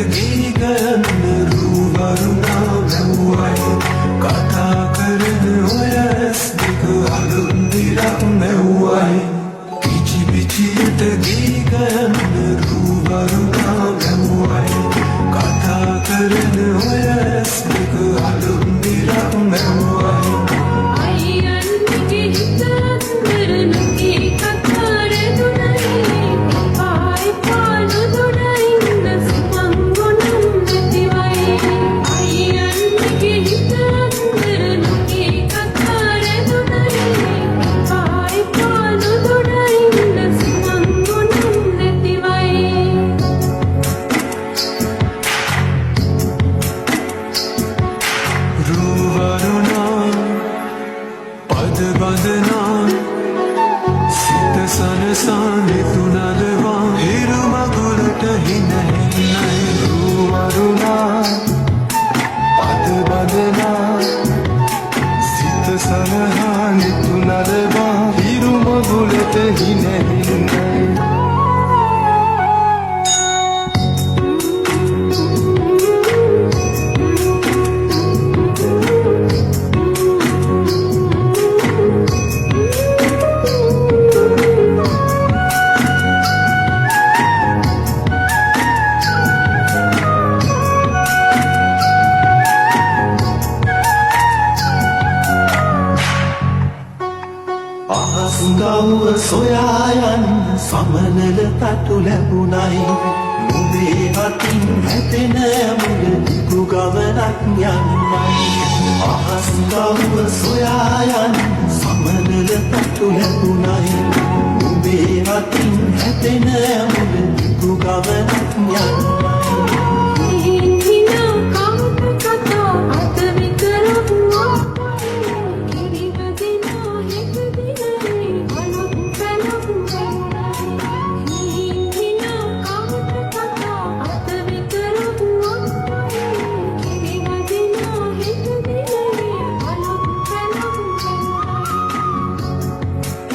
ගී ගයන්න රූවරුණා මැව්වයි කතා කරන ඔය ඇස් දෙක අලුත් දිරක් මැව්වයි කිචි පිචියට ගී ගයන්න රූවරුණා මැව්වයි කතා කරන ඔය ඇස් දෙක අලුත් දිරක් මැව්වයි බඳනා සිත සනසානේ තුනදවා හිරු මගුලට හින හින්නයි රූවරුණා පද බඳනා සිත සනහානේ තුනදවා හිරු මගුලට හින හින්නයි අහස්ගව්ව සොයා යන්න සමනල තටු ලැබුණයි මුදේ අතින් හැතෙන මුල දිගු ගමනක් යන්නයි අහස්ගව්ව සොයා යන්න සමනල තටු ලැබුණයි මුදේ අතින් හැතෙන මුල දිගු ගමනක් යන්නයි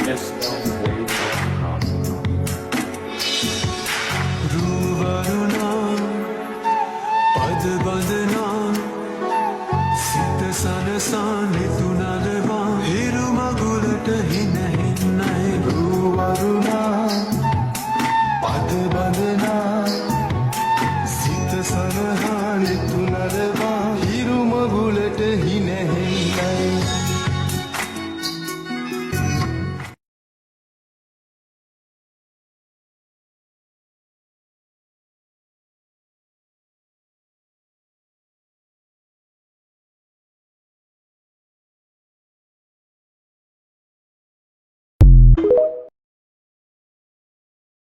Yes.